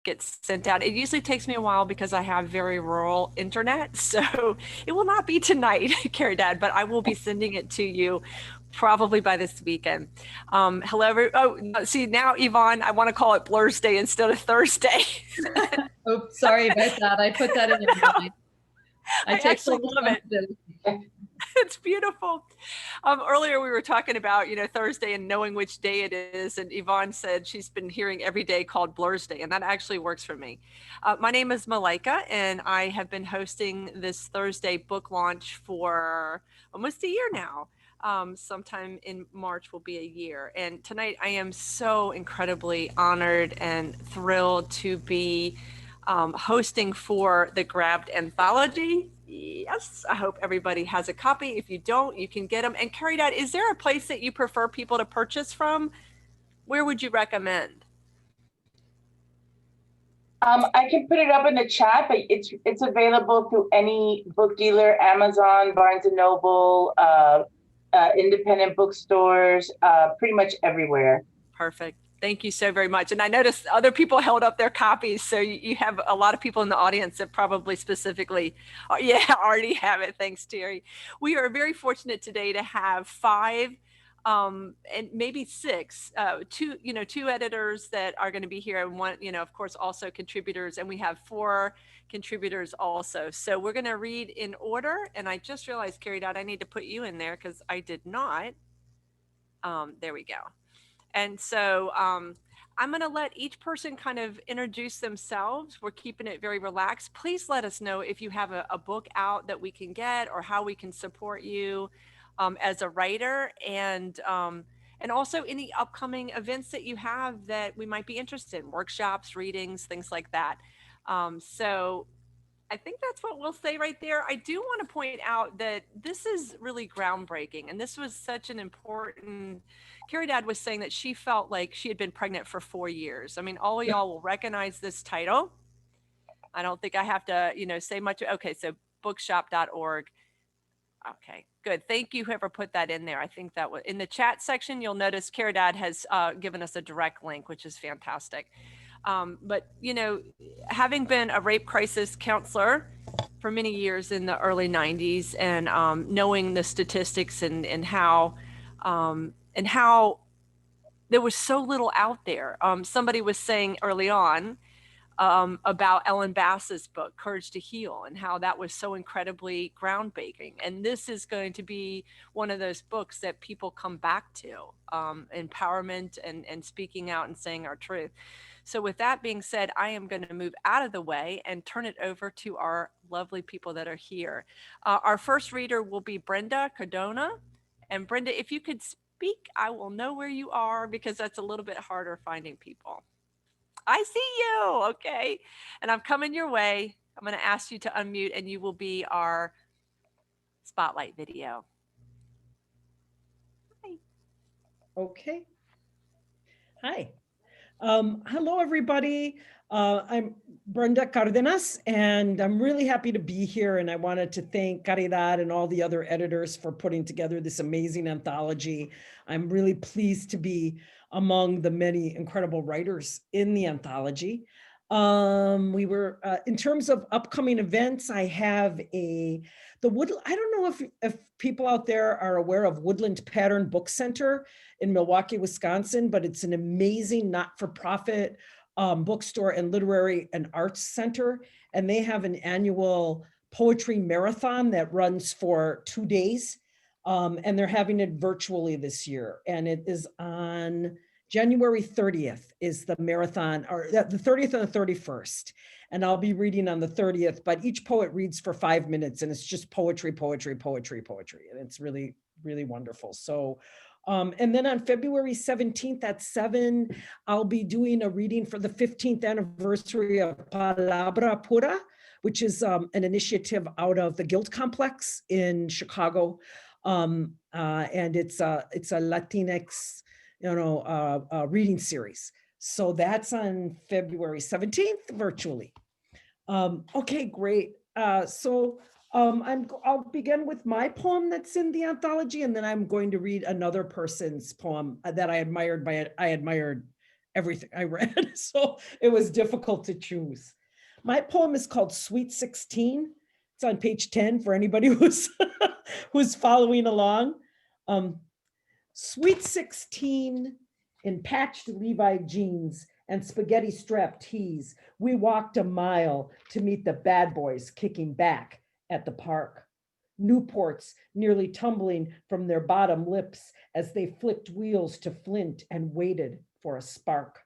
gets sent out. It usually takes me a while because I have very rural internet. So it will not be tonight, Caridad, but I will be sending it to you probably by this weekend. Oh, see, now, Yvonne, I want to call it Blur's Day instead of Thursday. Oops, sorry about that. I put that in your mind. I take actually full love it. responsibility. It's beautiful. Earlier we were talking about, Thursday and knowing which day it is. And Yvonne said she's been hearing every day called Blur's Day, and that actually works for me. My name is Malika, and I have been hosting this Thursday book launch for almost a year now. Sometime in March will be a year. And tonight I am so incredibly honored and thrilled to be hosting for the Grabbed Anthology. Yes, I hope everybody has a copy. If you don't, you can get them. And Caridad, is there a place that you prefer people to purchase from? Where would you recommend? I can put it up in the chat, but it's available through any book dealer, Amazon, Barnes and Noble, independent bookstores, pretty much everywhere. Perfect. Thank you so very much. And I noticed other people held up their copies. So you have a lot of people in the audience that probably specifically, already have it. Thanks, Terry. We are very fortunate today to have 5 and maybe 6, two editors that are going to be here, and one, of course, also contributors. And we have 4 contributors also. So we're going to read in order. And I just realized, Caridad, I need to put you in there because I did not. There we go. And so I'm going to let each person kind of introduce themselves. We're keeping it very relaxed. Please let us know if you have a book out that we can get or how we can support you as a writer, and also any upcoming events that you have that we might be interested in, workshops, readings, things like that. So I think that's what we'll say right there. I do want to point out that this is really groundbreaking, and this was such an important. Caridad was saying that she felt like she had been pregnant for 4 years. I mean, all of y'all will recognize this title. I don't think I have to, say much. Okay, so bookshop.org. Okay, good. Thank you, whoever put that in there. I think that was in the chat section. You'll notice Caridad has given us a direct link, which is fantastic. But, having been a rape crisis counselor for many years in the early 90s, and knowing the statistics and how there was so little out there. Somebody was saying early on about Ellen Bass's book, Courage to Heal, and how that was so incredibly groundbreaking. And this is going to be one of those books that people come back to, empowerment and speaking out and saying our truth. So with that being said, I am going to move out of the way and turn it over to our lovely people that are here. Our first reader will be Brenda Codona. And Brenda, if you could speak, I will know where you are, because that's a little bit harder finding people. I see you. Okay. And I'm coming your way. I'm going to ask you to unmute, and you will be our spotlight video. Hi. Okay. Hi. Hello, everybody. I'm Brenda Cardona, and I'm really happy to be here. And I wanted to thank Caridad and all the other editors for putting together this amazing anthology. I'm really pleased to be among the many incredible writers in the anthology. We were, in terms of upcoming events, I have I don't know if people out there are aware of Woodland Pattern Book Center in Milwaukee, Wisconsin, but it's an amazing not-for-profit bookstore and literary and arts center. And they have an annual poetry marathon that runs for 2 days. And they're having it virtually this year. And it is on January 30th is the marathon, or the 30th and the 31st. And I'll be reading on the 30th, but each poet reads for 5 minutes, and it's just poetry, poetry, poetry, poetry. And it's really, really wonderful. So, and then on February 17th at 7, I'll be doing a reading for the 15th anniversary of Palabra Pura, which is an initiative out of the Guild Complex in Chicago. And it's a Latinx, reading series. So that's on February 17th virtually. Okay, great. I'll begin with my poem that's in the anthology, and then I'm going to read another person's poem that I admired everything I read. So it was difficult to choose. My poem is called Sweet 16. It's on page 10 for anybody who's who's following along. Sweet 16 in patched Levi jeans and spaghetti strap tees, we walked a mile to meet the bad boys kicking back at the park. Newports nearly tumbling from their bottom lips as they flicked wheels to flint and waited for a spark.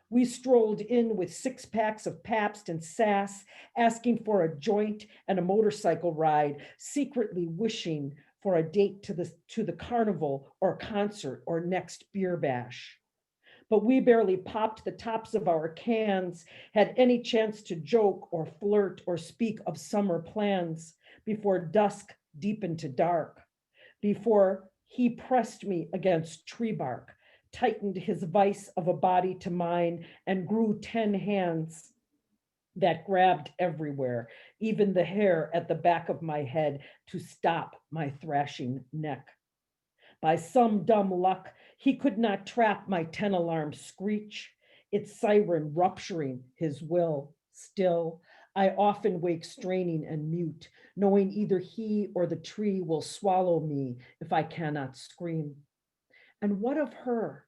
We strolled in with 6 packs of Pabst and Sass, asking for a joint and a motorcycle ride, secretly wishing for a date to the carnival or concert or next beer bash. But we barely popped the tops of our cans, had any chance to joke or flirt or speak of summer plans before dusk deepened to dark, before he pressed me against tree bark, tightened his vice of a body to mine, and grew 10 hands that grabbed everywhere, even the hair at the back of my head, to stop my thrashing neck. By some dumb luck, he could not trap my 10-alarm screech, its siren rupturing his will. Still, I often wake straining and mute, knowing either he or the tree will swallow me if I cannot scream. And what of her,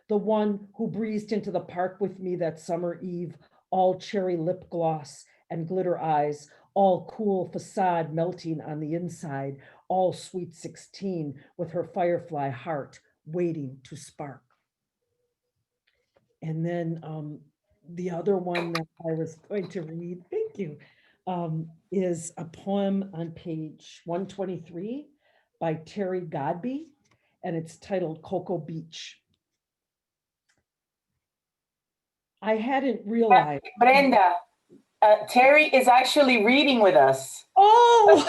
the one who breezed into the park with me that summer eve, all cherry lip gloss and glitter eyes, all cool facade melting on the inside, all sweet 16 with her firefly heart waiting to spark. And then the other one that I was going to read, thank you, is a poem on page 123 by Terry Godbey, and it's titled Cocoa Beach. I hadn't realized. Brenda, Terry is actually reading with us. Oh!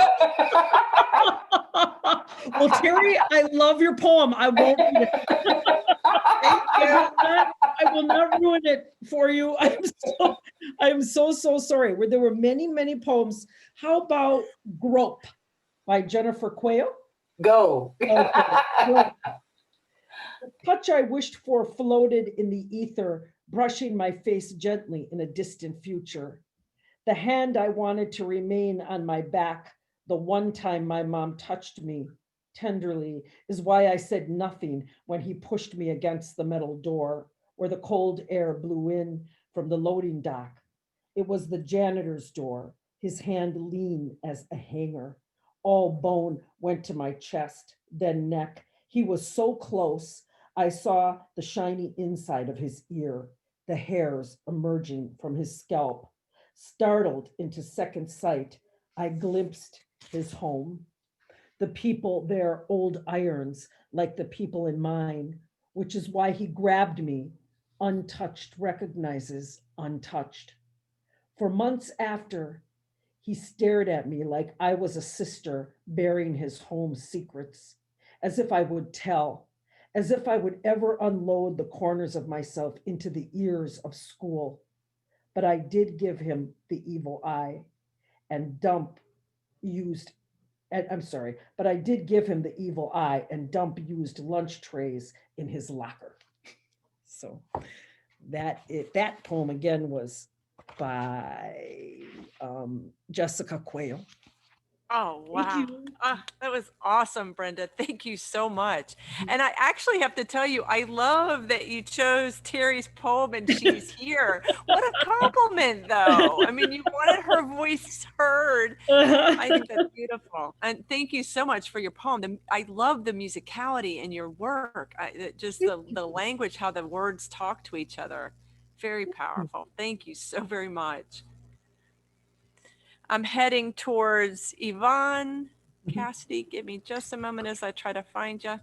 Well, Terry, I love your poem. I won't read it. Thank you. I will not ruin it for you. I'm so sorry. There were many, many poems. How about Grope by Jennifer Quayle? Go. Okay. The touch I wished for floated in the ether, brushing my face gently in a distant future. The hand I wanted to remain on my back, the one time my mom touched me tenderly, is why I said nothing when he pushed me against the metal door where the cold air blew in from the loading dock. It was the janitor's door, his hand lean as a hanger. All bone went to my chest, then neck. He was so close, I saw the shiny inside of his ear, the hairs emerging from his scalp. Startled into second sight, I glimpsed his home. The people there, old irons, like the people in mine, which is why he grabbed me. Untouched recognizes untouched. For months after, he stared at me like I was a sister bearing his home secrets, as if I would tell, as if I would ever unload the corners of myself into the ears of school. But I did give him the evil eye and dump used but I did give him the evil eye and dump used lunch trays in his locker. So that poem again was by Jessica Quayle. Oh, wow. Thank you. That was awesome, Brenda. Thank you so much. And I actually have to tell you, I love that you chose Terry's poem and she's here. What a compliment, though. I mean, you wanted her voice heard. I think that's beautiful. And thank you so much for your poem. I love the musicality in your work. Just the language, how the words talk to each other. Very powerful. Thank you so very much. I'm heading towards Yvonne Cassidy. Give me just a moment as I try to find you.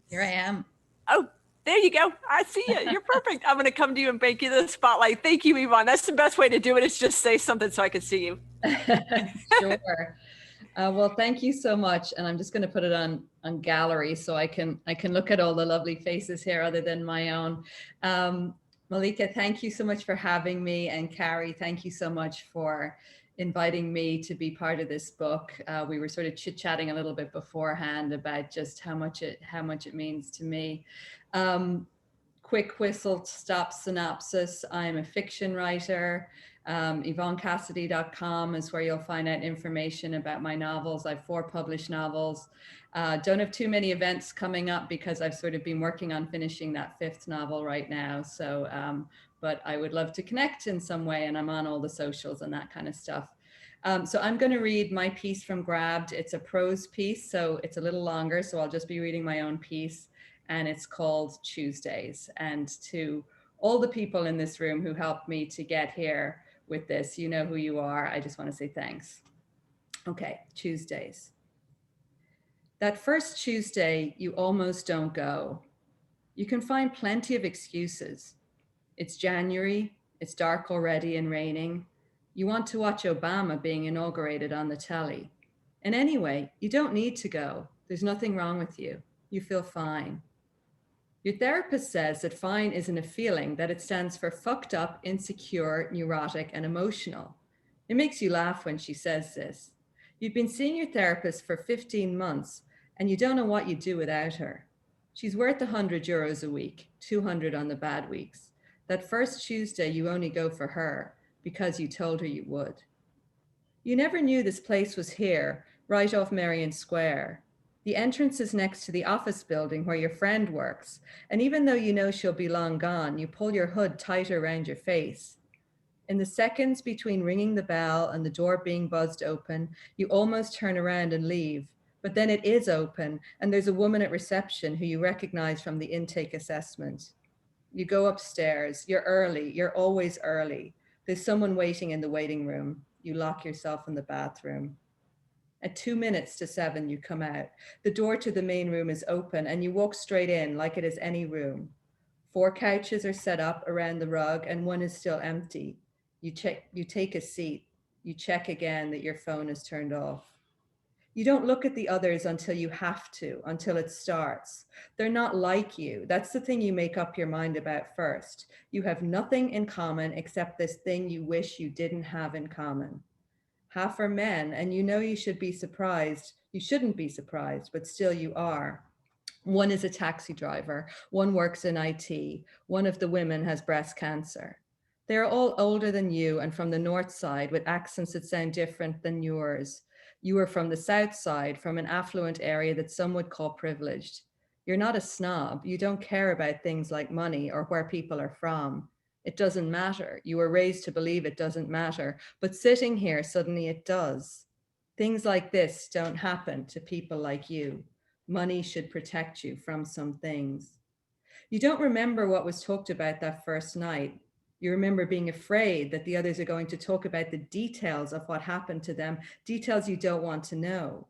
Here I am. Oh, there you go. I see you. You're perfect. I'm going to come to you and make you the spotlight. Thank you, Yvonne. That's the best way to do it, is just say something so I can see you. Sure. Well, thank you so much. And I'm just going to put it on gallery so I can look at all the lovely faces here other than my own. Malika, thank you so much for having me. And Carrie, thank you so much for inviting me to be part of this book. We were sort of chit-chatting a little bit beforehand about just how much it means to me. quick whistle stop synopsis. I'm a fiction writer. YvonneCassidy.com is where you'll find out information about my novels. I have 4 published novels. Don't have too many events coming up because I've sort of been working on finishing that 5th novel right now. So, but I would love to connect in some way, and I'm on all the socials and that kind of stuff. So I'm going to read my piece from Grabbed. It's a prose piece, so it's a little longer, so I'll just be reading my own piece, and it's called Tuesdays. And to all the people in this room who helped me to get here with this, you know who you are. I just want to say thanks. Okay, Tuesdays. That first Tuesday, you almost don't go. You can find plenty of excuses. It's January, it's dark already and raining. You want to watch Obama being inaugurated on the telly. And anyway, you don't need to go. There's nothing wrong with you. You feel fine. Your therapist says that fine isn't a feeling, that it stands for fucked up, insecure, neurotic, and emotional. It makes you laugh when she says this. You've been seeing your therapist for 15 months and you don't know what you'd do without her. She's worth €100 a week, 200 on the bad weeks. That first Tuesday, you only go for her because you told her you would. You never knew this place was here, right off Marion Square. The entrance is next to the office building where your friend works, and even though you know she'll be long gone, you pull your hood tighter around your face. In the seconds between ringing the bell and the door being buzzed open, you almost turn around and leave, but then it is open, and there's a woman at reception who you recognize from the intake assessment. You go upstairs, you're early, you're always early. There's someone waiting in the waiting room. You lock yourself in the bathroom. At 2 minutes to 7, you come out. The door to the main room is open and you walk straight in like it is any room. 4 couches are set up around the rug and one is still empty. You take a seat. You check again that your phone is turned off. You don't look at the others until you have to, until it starts. They're not like you. That's the thing you make up your mind about first. You have nothing in common except this thing you wish you didn't have in common. Half are men, and you know you should be surprised. You shouldn't be surprised, but still you are. One is a taxi driver. One works in IT. One of the women has breast cancer. They are all older than you and from the north side with accents that sound different than yours. You are from the south side, from an affluent area that some would call privileged. You're not a snob. You don't care about things like money or where people are from. It doesn't matter. You were raised to believe it doesn't matter, but sitting here, suddenly it does. Things like this don't happen to people like you. Money should protect you from some things. You don't remember what was talked about that first night. You remember being afraid that the others are going to talk about the details of what happened to them, details you don't want to know.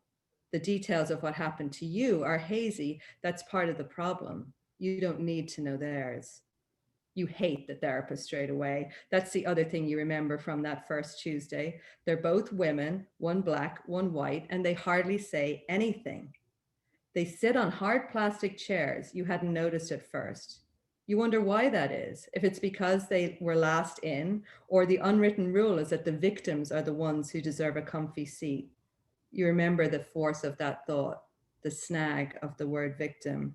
The details of what happened to you are hazy. That's part of the problem. You don't need to know theirs. You hate the therapist straight away. That's the other thing you remember from that first Tuesday. They're both women, one black, one white, and they hardly say anything. They sit on hard plastic chairs you hadn't noticed at first. You wonder why that is, if it's because they were last in, or the unwritten rule is that the victims are the ones who deserve a comfy seat. You remember the force of that thought, the snag of the word victim.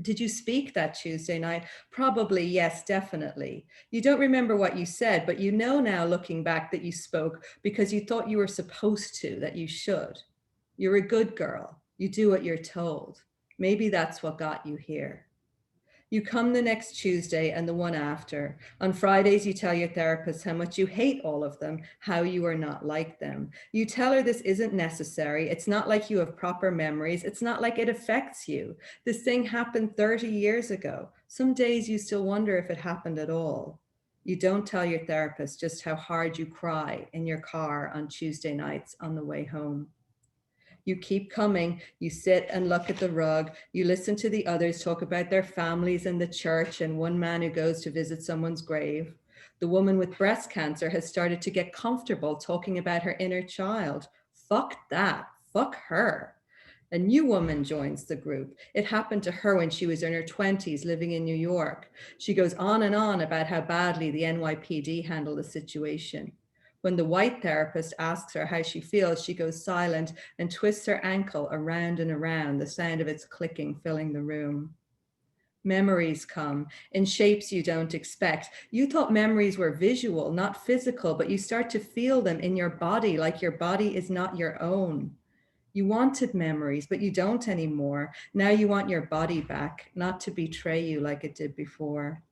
Did you speak that Tuesday night? Probably, yes, definitely. You don't remember what you said, but you know now looking back that you spoke because you thought you were supposed to, that you should. You're a good girl. You do what you're told. Maybe that's what got you here. You come the next Tuesday and the one after. On Fridays, you tell your therapist how much you hate all of them, how you are not like them. You tell her this isn't necessary. It's not like you have proper memories. It's not like it affects you. This thing happened 30 years ago. Some days you still wonder if it happened at all. You don't tell your therapist just how hard you cry in your car on Tuesday nights on the way home. You keep coming, you sit and look at the rug, you listen to the others talk about their families and the church and one man who goes to visit someone's grave. The woman with breast cancer has started to get comfortable talking about her inner child. Fuck that, fuck her. A new woman joins the group. It happened to her when she was in her 20s living in New York. She goes on and on about how badly the NYPD handled the situation. When the white therapist asks her how she feels, she goes silent and twists her ankle around and around, the sound of its clicking filling the room. Memories come in shapes you don't expect. You thought memories were visual, not physical, but you start to feel them in your body, like your body is not your own. You wanted memories, but you don't anymore. Now you want your body back, not to betray you like it did before.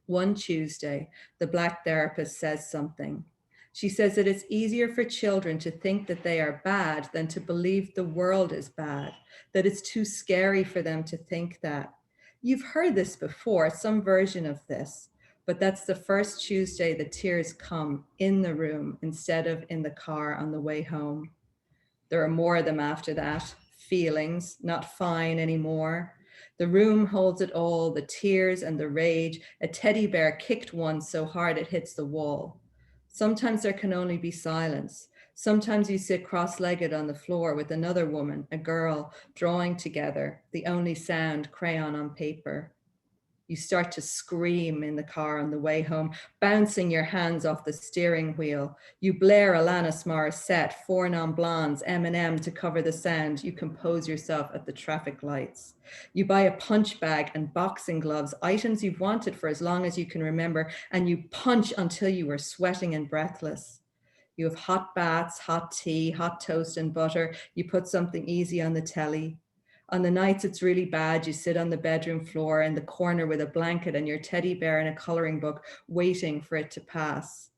One Tuesday, the Black therapist says something. She says that it's easier for children to think that they are bad than to believe the world is bad, that it's too scary for them to think that. You've heard this before, some version of this, but that's the first Tuesday the tears come in the room instead of in the car on the way home. There are more of them after that, feelings, not fine anymore. The room holds it all, the tears and the rage. A teddy bear kicked one so hard it hits the wall. Sometimes there can only be silence. Sometimes you sit cross-legged on the floor with another woman, a girl, drawing together, the only sound crayon on paper. You start to scream in the car on the way home, bouncing your hands off the steering wheel. You blare Alanis Morissette, Four Non Blondes, Eminem to cover the sound. You compose yourself at the traffic lights. You buy a punch bag and boxing gloves, items you've wanted for as long as you can remember, and you punch until you are sweating and breathless. You have hot baths, hot tea, hot toast and butter. You put something easy on the telly. On the nights it's really bad, you sit on the bedroom floor in the corner with a blanket and your teddy bear and a coloring book, waiting for it to pass.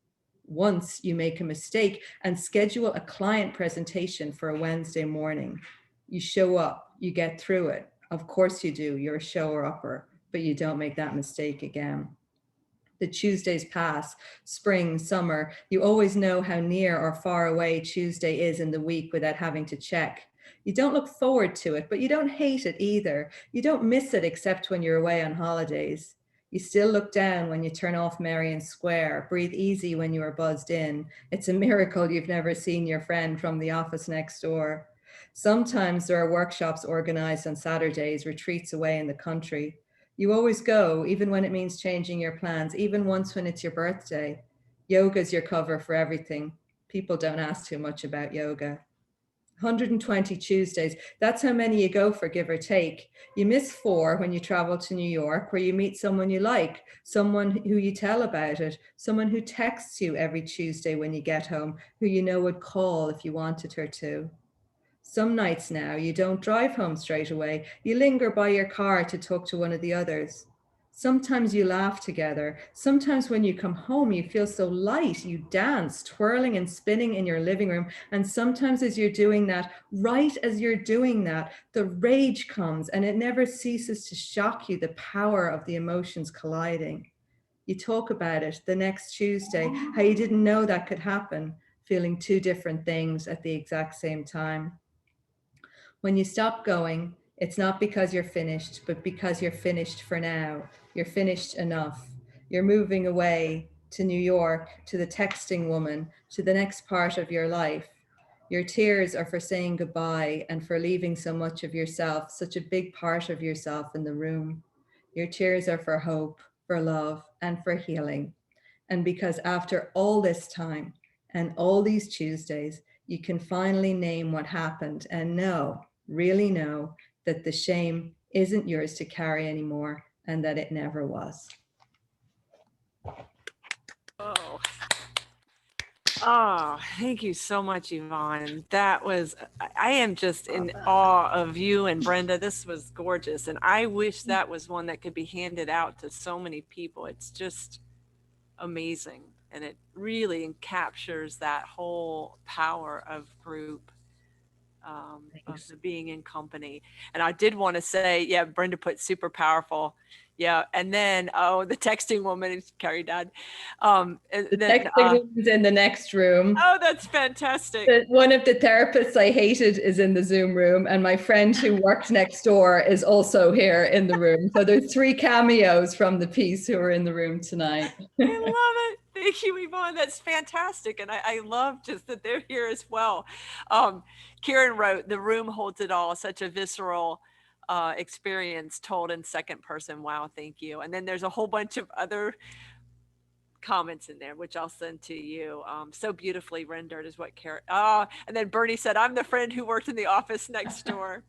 Once you make a mistake and schedule a client presentation for a Wednesday morning. You show up, you get through it. Of course you do, you're a shower-upper, but you don't make that mistake again. The Tuesdays pass, spring, summer. You always know how near or far away Tuesday is in the week without having to check. You don't look forward to it, but you don't hate it either. You don't miss it except when you're away on holidays. You still look down when you turn off Marion Square, breathe easy when you are buzzed in. It's a miracle you've never seen your friend from the office next door. Sometimes there are workshops organized on Saturdays, retreats away in the country. You always go, even when it means changing your plans, even once when it's your birthday. Yoga's your cover for everything. People don't ask too much about yoga. 120 Tuesdays, that's how many you go for, give or take. You miss 4 when you travel to New York, where you meet someone you like, someone who you tell about it, someone who texts you every Tuesday when you get home, who you know would call if you wanted her to. Some nights now, you don't drive home straight away. You linger by your car to talk to one of the others. Sometimes you laugh together. Sometimes when you come home, you feel so light, you dance, twirling and spinning in your living room. And sometimes as you're doing that, right as you're doing that, the rage comes and it never ceases to shock you, the power of the emotions colliding. You talk about it the next Tuesday, how you didn't know that could happen, feeling 2 different things at the exact same time. When you stop going, it's not because you're finished, but because you're finished for now. You're finished enough. You're moving away to New York, to the texting woman, to the next part of your life. Your tears are for saying goodbye and for leaving so much of yourself, such a big part of yourself in the room. Your tears are for hope, for love, and for healing. And because after all this time and all these Tuesdays, you can finally name what happened and know, really know, that the shame isn't yours to carry anymore and that it never was. Oh. Oh, thank you so much, Yvonne. That was, I am just in awe of you and Brenda. This was gorgeous. And I wish that was one that could be handed out to so many people. It's just amazing. And it really captures that whole power of group, of the being in company. And I did want to say, yeah, Brenda put super powerful. Yeah. And then, the texting woman is Caridad. The texting woman's in the next room. Oh, that's fantastic. One of the therapists I hated is in the Zoom room, and my friend who worked next door is also here in the room. So there's 3 cameos from the piece who are in the room tonight. I love it. Thank you, Yvonne. That's fantastic. And I love just that they're here as well. Kieran wrote, "The room holds it all," such a visceral experience told in second person. Wow, thank you. And then there's a whole bunch of other comments in there, which I'll send to you. So beautifully rendered is what Karen. And then Bernie said, "I'm the friend who worked in the office next door."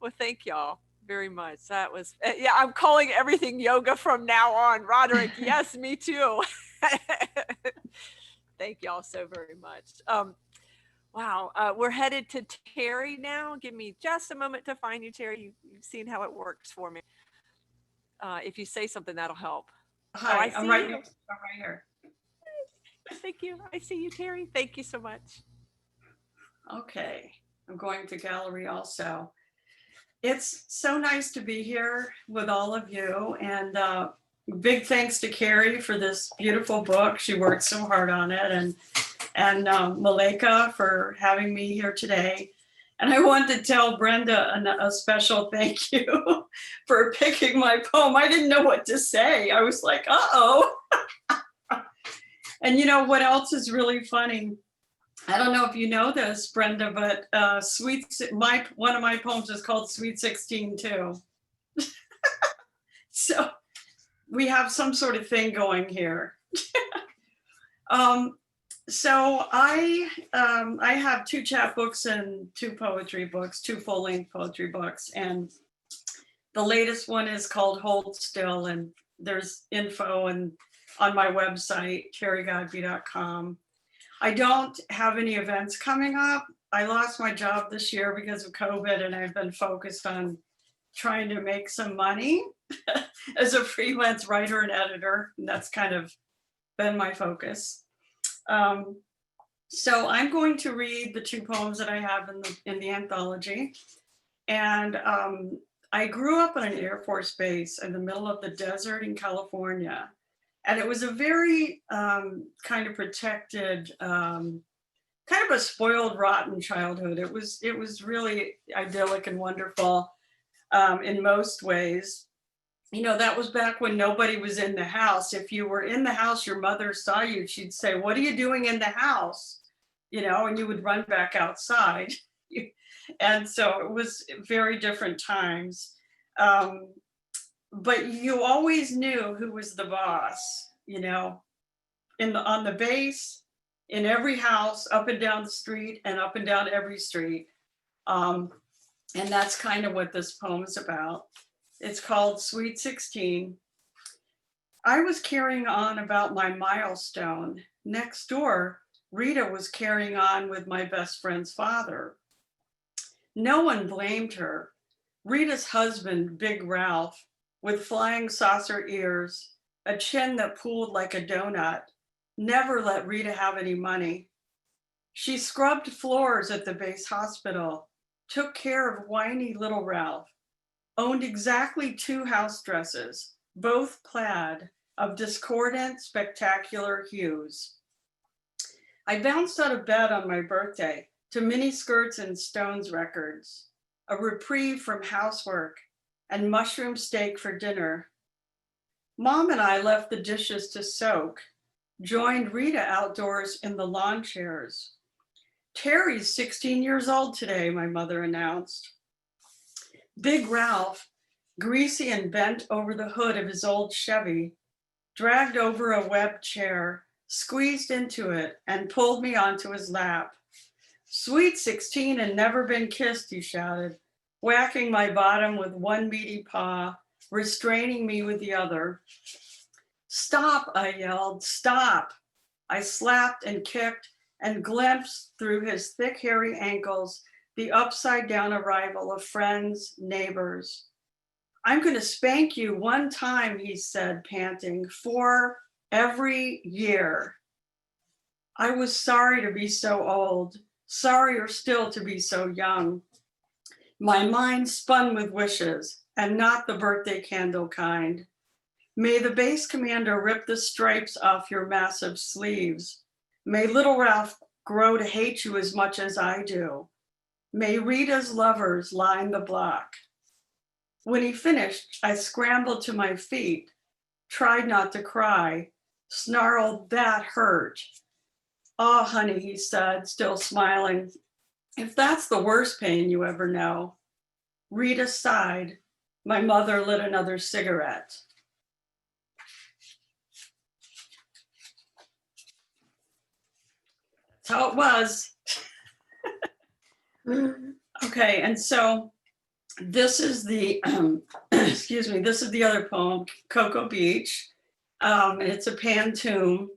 Well, thank y'all. very much. That was, yeah, I'm calling everything yoga from now on. Roderick, yes, me too. Thank y'all so very much. Wow, we're headed to Terry now. Give me just a moment to find you, Terry. You've seen how it works for me. If you say something, that'll help. Hi, I'm right here. Thank you. I see you, Terry. Thank you so much. Okay, I'm going to gallery also. It's so nice to be here with all of you, and big thanks to Carrie for this beautiful book. She worked so hard on it, and Malika for having me here today. And I want to tell Brenda a special thank you for picking my poem. I didn't know what to say. I was like, uh-oh. And you know what else is really funny? I don't know if you know this, Brenda, but one of my poems is called Sweet 16 too. So we have some sort of thing going here. So I have 2 chapbooks and 2 poetry books, 2 full-length poetry books, and the latest one is called Hold Still, and there's info on my website, caridadmoro.com. I don't have any events coming up. I lost my job this year because of COVID, and I've been focused on trying to make some money as a freelance writer and editor, and that's kind of been my focus. So I'm going to read the 2 poems that I have in the anthology. And I grew up on an Air Force base in the middle of the desert in California. And it was a very kind of protected, kind of a spoiled, rotten childhood. It was really idyllic and wonderful in most ways. You know, that was back when nobody was in the house. If you were in the house, your mother saw you, she'd say, "What are you doing in the house?" You know, and you would run back outside. And so it was very different times. But you always knew who was the boss, you know, on the base, in every house, up and down the street, and up and down every street. And that's kind of what this poem is about. It's called Sweet 16. I was carrying on about my milestone. Next door, Rita was carrying on with my best friend's father. No one blamed her. Rita's husband, Big Ralph, with flying saucer ears, a chin that pooled like a donut, never let Rita have any money. She scrubbed floors at the base hospital, took care of whiny little Ralph, owned exactly 2 house dresses, both plaid, of discordant, spectacular hues. I bounced out of bed on my birthday to mini skirts and Stones records, a reprieve from housework, and mushroom steak for dinner. Mom and I left the dishes to soak, joined Rita outdoors in the lawn chairs. Terry's 16 years old today, my mother announced. Big Ralph, greasy and bent over the hood of his old Chevy, dragged over a web chair, squeezed into it, and pulled me onto his lap. Sweet 16 and never been kissed, he shouted, whacking my bottom with one meaty paw, restraining me with the other. Stop, I yelled, stop. I slapped and kicked and glimpsed through his thick, hairy ankles the upside down arrival of friends, neighbors. I'm going to spank you one time, he said, panting, for every year. I was sorry to be so old, sorrier still to be so young. My mind spun with wishes, and not the birthday candle kind. May the base commander rip the stripes off your massive sleeves. May little Ralph grow to hate you as much as I do. May Rita's lovers line the block. When he finished, I scrambled to my feet, tried not to cry, snarled, that hurt. Oh, honey, he said, still smiling. If that's the worst pain you ever know. Rita sighed. My mother lit another cigarette. That's how it was. Okay, and so This is the, excuse me, this is the other poem, Cocoa Beach. And it's a pantoum.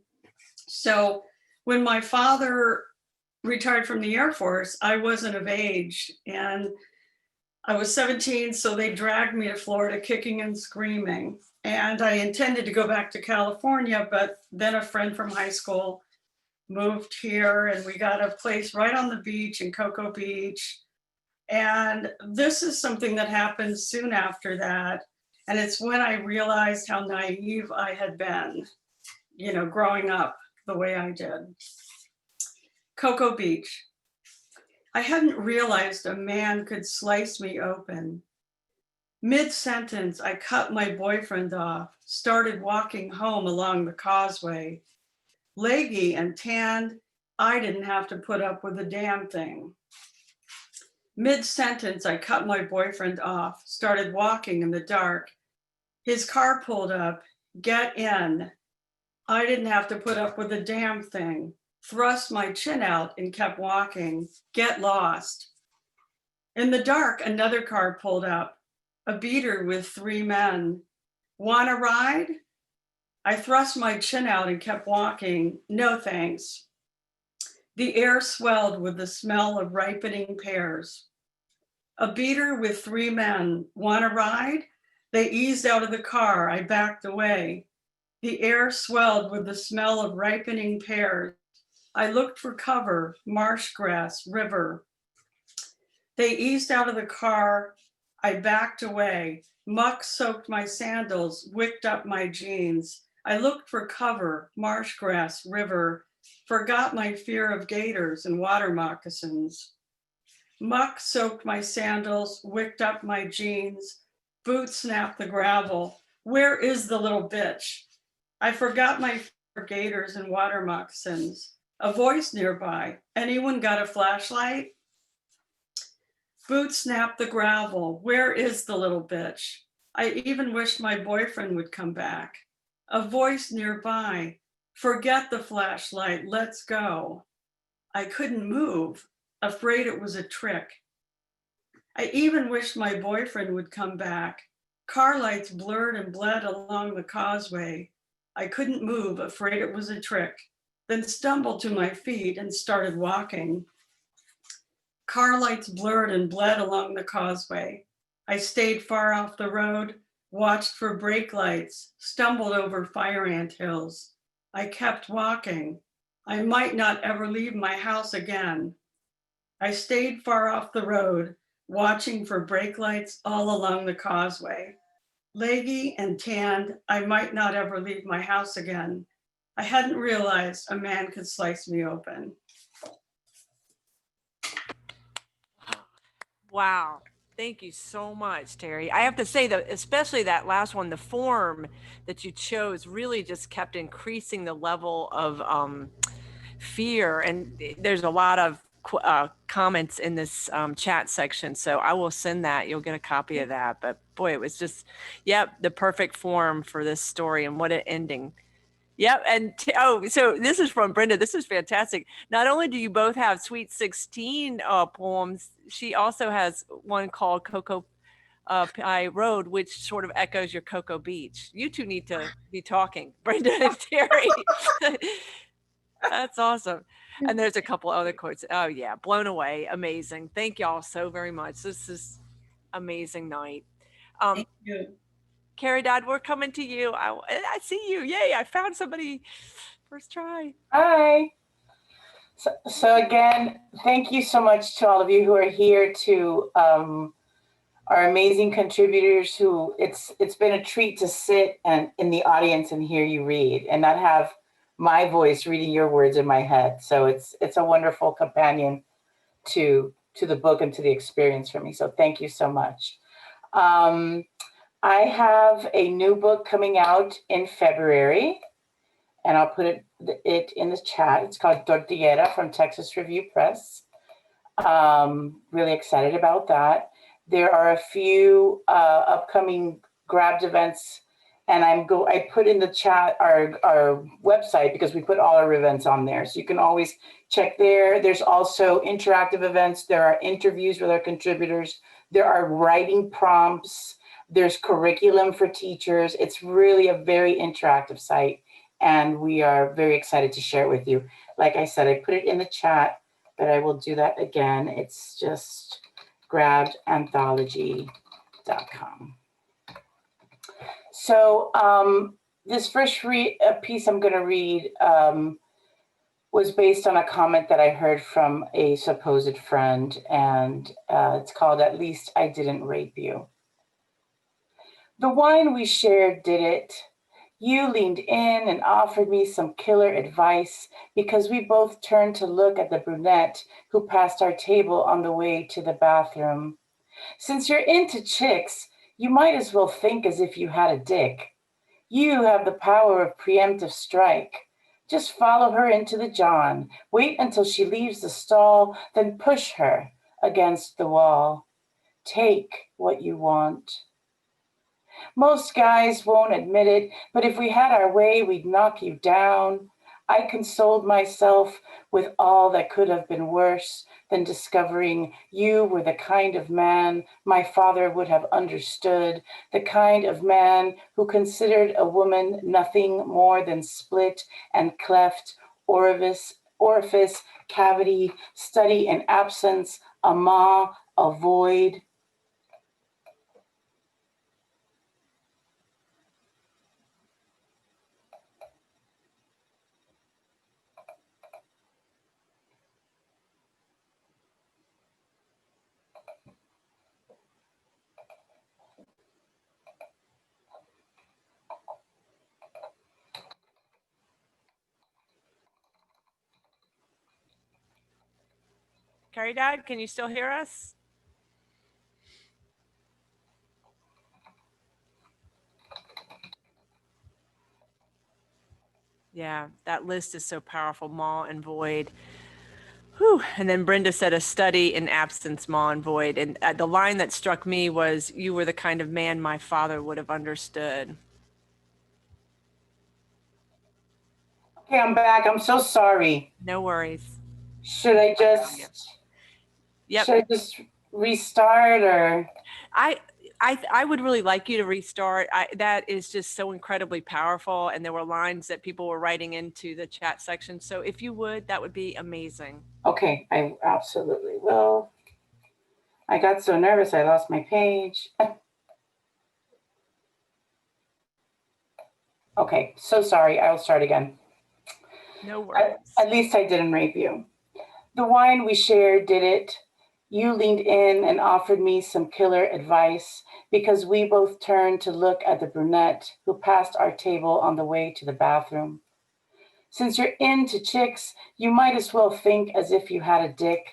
So when my father retired from the Air Force, I wasn't of age, and I was 17, so they dragged me to Florida kicking and screaming. And I intended to go back to California, but then a friend from high school moved here, and we got a place right on the beach in Cocoa Beach. And this is something that happened soon after that. And it's when I realized how naive I had been, you know, growing up the way I did. Cocoa Beach. I hadn't realized a man could slice me open. Mid-sentence, I cut my boyfriend off, started walking home along the causeway. Leggy and tanned, I didn't have to put up with a damn thing. Mid-sentence, I cut my boyfriend off, started walking in the dark. His car pulled up, get in. I didn't have to put up with a damn thing. Thrust my chin out and kept walking, get lost. In the dark, another car pulled up, a beater with 3 men. Want a ride? I thrust my chin out and kept walking, no thanks. The air swelled with the smell of ripening pears. A beater with 3 men, want a ride? They eased out of the car, I backed away. The air swelled with the smell of ripening pears. I looked for cover, marsh grass, river. They eased out of the car, I backed away. Muck soaked my sandals, wicked up my jeans. I looked for cover, marsh grass, river, forgot my fear of gators and water moccasins. Muck soaked my sandals, wicked up my jeans, boots snapped the gravel. Where is the little bitch? I forgot my fear of gators and water moccasins. A voice nearby, anyone got a flashlight? Boots snapped the gravel. Where is the little bitch? I even wished my boyfriend would come back. A voice nearby, forget the flashlight, let's go. I couldn't move, afraid it was a trick. I even wished my boyfriend would come back. Car lights blurred and bled along the causeway. I couldn't move, afraid it was a trick. Then stumbled to my feet and started walking. Car lights blurred and bled along the causeway. I stayed far off the road, watched for brake lights, stumbled over fire ant hills. I kept walking. I might not ever leave my house again. I stayed far off the road, watching for brake lights all along the causeway. Leggy and tanned, I might not ever leave my house again. I hadn't realized a man could slice me open. Wow. Thank you so much, Terry. I have to say that, especially that last one, the form that you chose really just kept increasing the level of fear. And there's a lot of comments in this chat section. So I will send that. You'll get a copy of that. But boy, it was just, yep, the perfect form for this story, and what an ending. Yep. And so this is from Brenda. This is fantastic. Not only do you both have Sweet 16 poems, she also has one called Cocoa Pie Road, which sort of echoes your Cocoa Beach. You two need to be talking, Brenda and Terry. That's awesome. And there's a couple other quotes. Oh yeah, blown away, amazing. Thank y'all so very much. This is amazing night. Thank you. Caridad, we're coming to you. I see you. Yay, I found somebody first try. Hi. So again, thank you so much to all of you who are here, to our amazing contributors who it's been a treat to sit and in the audience and hear you read and not have my voice reading your words in my head. So it's a wonderful companion to the book and to the experience for me. So thank you so much. I have a new book coming out in February, and I'll put it in the chat. It's called Tortillera from Texas Review Press. Really excited about that. There are a few upcoming Grabbed events, and I put in the chat our website, because we put all our events on there. So you can always check there. There's also interactive events. There are interviews with our contributors. There are writing prompts. There's curriculum for teachers. It's really a very interactive site, and we are very excited to share it with you. Like I said, I put it in the chat, but I will do that again. It's just grabbed anthology.com. So this first piece I'm going to read was based on a comment that I heard from a supposed friend, and it's called "At Least I Didn't Rape You." The wine we shared did it. You leaned in and offered me some killer advice because we both turned to look at the brunette who passed our table on the way to the bathroom. Since you're into chicks, you might as well think as if you had a dick. You have the power of preemptive strike. Just follow her into the john. Wait until she leaves the stall, then push her against the wall. Take what you want. Most guys won't admit it, but if we had our way, we'd knock you down. I consoled myself with all that could have been worse than discovering you were the kind of man my father would have understood, the kind of man who considered a woman nothing more than split and cleft, orifice, cavity, study and absence, a maw, a void. Caridad, can you still hear us? Yeah, that list is so powerful, maw and void. Whew. And then Brenda said a study in absence, maw and void. And the line that struck me was, you were the kind of man my father would have understood. Okay, I'm back. I'm so sorry. No worries. Should I just restart, or? I would really like you to restart. That is just so incredibly powerful. And there were lines that people were writing into the chat section. So if you would, that would be amazing. Okay, I absolutely will. I got so nervous, I lost my page. Okay, so sorry. I will start again. No worries. At least I didn't rape you. The wine we shared did it. You leaned in and offered me some killer advice because we both turned to look at the brunette who passed our table on the way to the bathroom. Since you're into chicks, you might as well think as if you had a dick.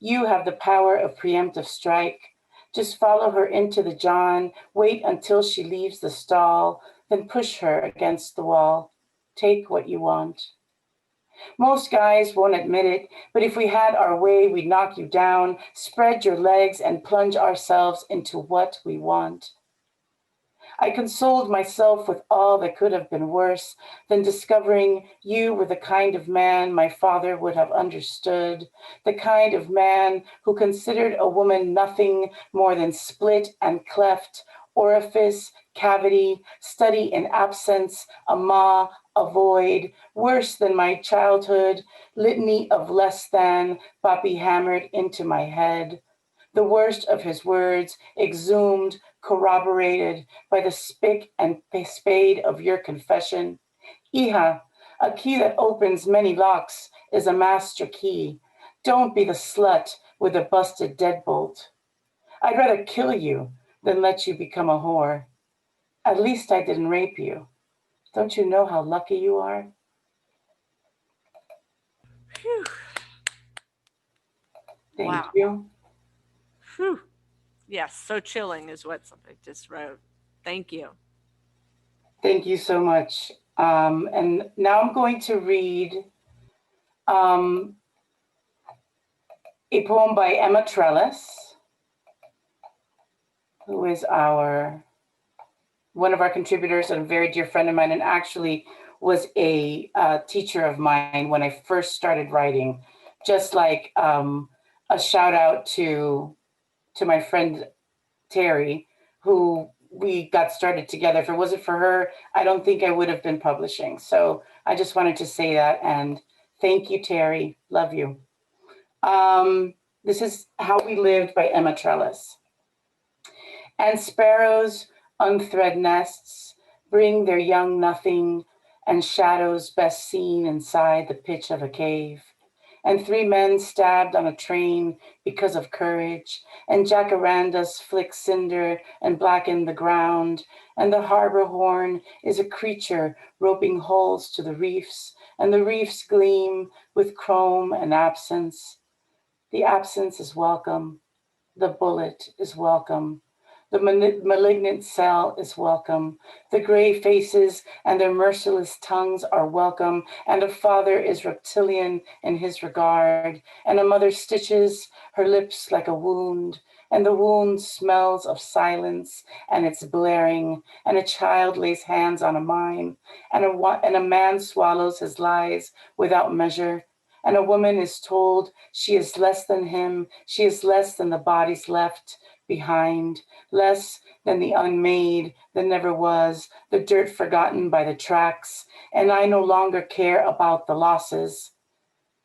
You have the power of preemptive strike. Just follow her into the john, wait until she leaves the stall, then push her against the wall. Take what you want. Most guys won't admit it, but if we had our way, we'd knock you down, spread your legs, and plunge ourselves into what we want. I consoled myself with all that could have been worse than discovering you were the kind of man my father would have understood, the kind of man who considered a woman nothing more than split and cleft, orifice, cavity, study in absence, a maw, a void, worse than my childhood, litany of less than, Papi hammered into my head. The worst of his words, exhumed, corroborated by the spick and spade of your confession. Hija, a key that opens many locks is a master key. Don't be the slut with a busted deadbolt. I'd rather kill you than let you become a whore. At least I didn't rape you. Don't you know how lucky you are? Whew. Thank you. Whew. Yes, so chilling is what somebody just wrote. Thank you. Thank you so much. And now I'm going to read a poem by Emma Trellis, who is one of our contributors and a very dear friend of mine, and actually was a teacher of mine when I first started writing. Just like a shout out to my friend Terry, who we got started together. If it wasn't for her, I don't think I would have been publishing. So I just wanted to say that, and thank you, Terry. Love you. This is How We Lived by Emma Trellis. And sparrows unthread nests, bring their young nothing, and shadows best seen inside the pitch of a cave. And 3 men stabbed on a train because of courage, and jacarandas flick cinder and blacken the ground, and the harbor horn is a creature roping holes to the reefs, and the reefs gleam with chrome and absence. The absence is welcome, the bullet is welcome. The malignant cell is welcome. The gray faces and their merciless tongues are welcome. And a father is reptilian in his regard. And a mother stitches her lips like a wound. And the wound smells of silence and it's blaring. And a child lays hands on a mine. And a man swallows his lies without measure. And a woman is told she is less than him. She is less than the bodies left behind, less than the unmade, that never was, the dirt forgotten by the tracks. And I no longer care about the losses.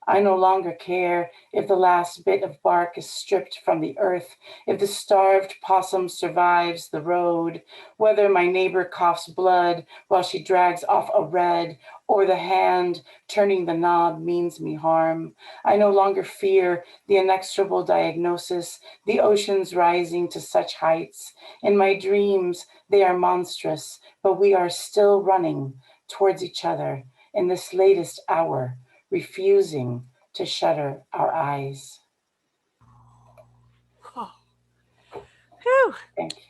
I no longer care if the last bit of bark is stripped from the earth, if the starved possum survives the road, whether my neighbor coughs blood while she drags off a red, or the hand turning the knob means me harm. I no longer fear the inexorable diagnosis, the oceans rising to such heights. In my dreams, they are monstrous, but we are still running towards each other in this latest hour, refusing to shutter our eyes. Oh. Whew. Thank you.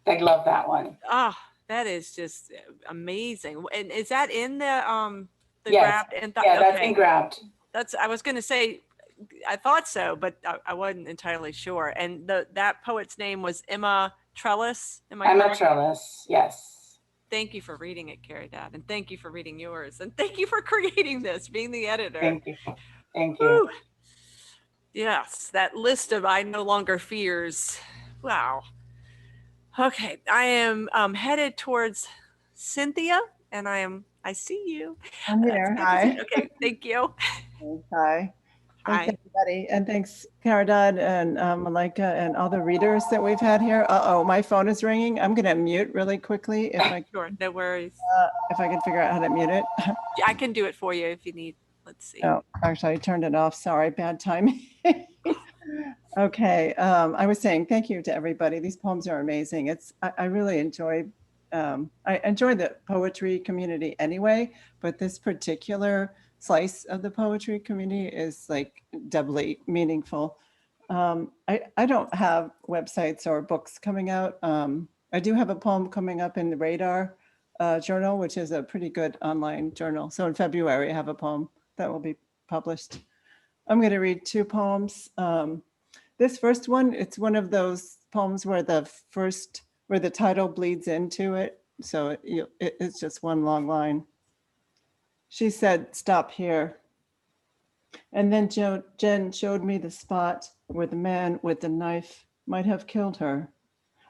I love that one. Ah, that is just amazing. And is that in the Yes. Grabbed? And Yeah, that's been grabbed. That's, I was going to say, I thought so, but I wasn't entirely sure. And that poet's name was Emma Trellis. Am I Emma correct? Trellis, yes. Thank you for reading it, Caridad, and thank you for reading yours, and thank you for creating this, being the editor. Thank you. Thank you. Whew. Yes, that list of I no longer fears. Wow. Okay, I am headed towards Cynthia, and I see you. I'm here. Hi. Okay, thank you. Hi. Hi. Thanks, everybody. And thanks, Caridad and Malika and all the readers that we've had here. Uh-oh, my phone is ringing. I'm going to mute really quickly Sure, no worries. if I can figure out how to mute it. I can do it for you if you need. Let's see. Oh, actually, I turned it off. Sorry, bad timing. Okay, I was saying thank you to everybody. These poems are amazing. I really enjoy the poetry community anyway, but this particular slice of the poetry community is like doubly meaningful. I don't have websites or books coming out. I do have a poem coming up in the Radar journal, which is a pretty good online journal. So in February, I have a poem that will be published. I'm going to read 2 poems. This first one, it's one of those poems where the title bleeds into it. So it's just one long line. She said, "Stop here." And then Jen showed me the spot where the man with the knife might have killed her.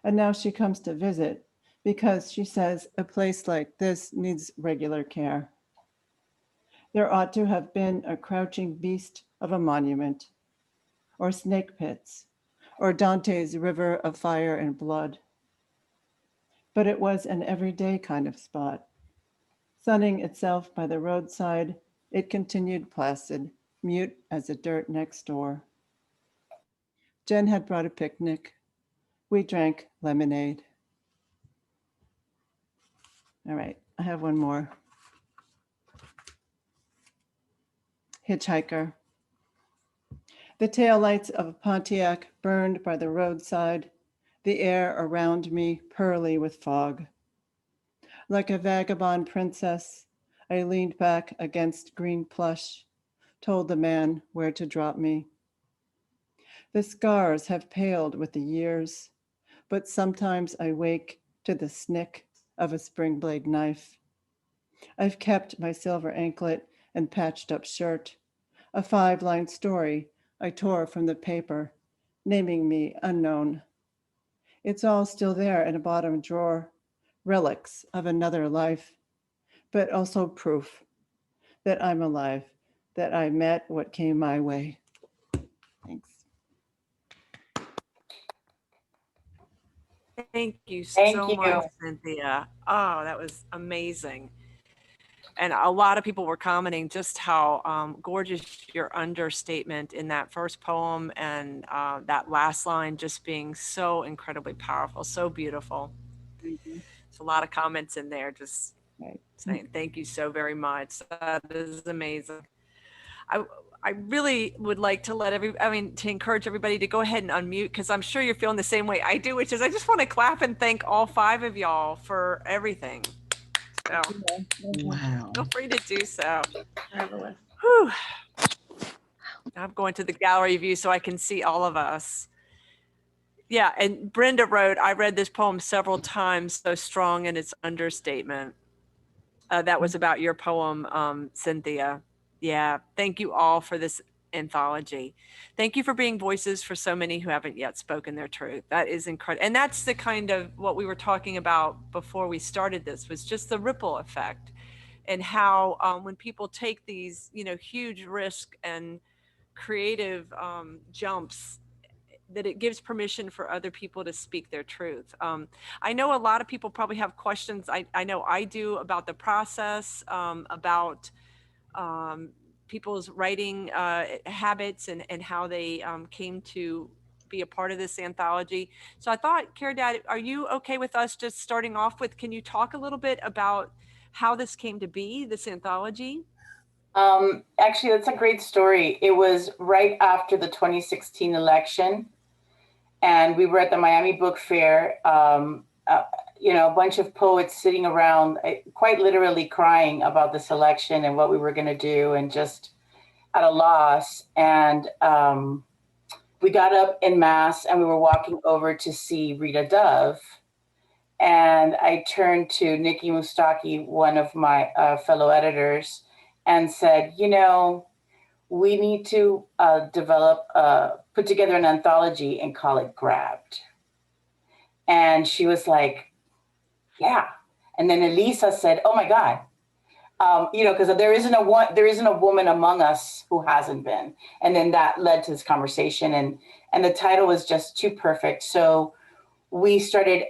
And now she comes to visit because she says a place like this needs regular care. There ought to have been a crouching beast of a monument, or snake pits, or Dante's river of fire and blood. But it was an everyday kind of spot. Sunning itself by the roadside, it continued placid, mute as the dirt next door. Jen had brought a picnic. We drank lemonade. All right, I have one more. Hitchhiker. The taillights of a Pontiac burned by the roadside, the air around me pearly with fog. Like a vagabond princess, I leaned back against green plush, told the man where to drop me. The scars have paled with the years, but sometimes I wake to the snick of a spring blade knife. I've kept my silver anklet and patched up shirt, a 5-line story I tore from the paper naming me unknown. It's all still there in a bottom drawer, relics of another life, but also proof that I'm alive, that I met what came my way. Thanks. Thank you Thank so you. much, Cynthia. Oh, that was amazing. And a lot of people were commenting just how gorgeous your understatement in that first poem and that last line just being so incredibly powerful, so beautiful. There's a lot of comments in there just Right. saying thank you so very much. That is amazing. I really would like to to encourage everybody to go ahead and unmute, because I'm sure you're feeling the same way I do, which is I just want to clap and thank all 5 of y'all for everything. So Wow. feel free to do so. Marvelous. Whew. I'm going to the gallery view so I can see all of us. Yeah, and Brenda wrote, I read this poem several times, so strong in its understatement. That was about your poem, Cynthia. Yeah, thank you all for this anthology. Thank you for being voices for so many who haven't yet spoken their truth. That is incredible. And that's the kind of what we were talking about before we started this, was just the ripple effect, and how when people take these, huge risk and creative jumps, that it gives permission for other people to speak their truth. I know a lot of people probably have questions. I know I do, about the process, about people's writing habits, and how they came to be a part of this anthology. So I thought, Caridad, are you okay with us just starting off with, can you talk a little bit about how this came to be, this anthology? Actually, that's a great story. It was right after the 2016 election, and we were at the Miami Book Fair. A bunch of poets sitting around, quite literally crying about this election and what we were going to do, and just at a loss. And we got up en masse, and we were walking over to see Rita Dove. And I turned to Nikki Moustaki, one of my fellow editors, and said, we need to put together an anthology and call it Grabbed. And she was like, yeah. And then Elisa said, oh my God, because there isn't a woman among us who hasn't been. And then that led to this conversation, and the title was just too perfect. So we started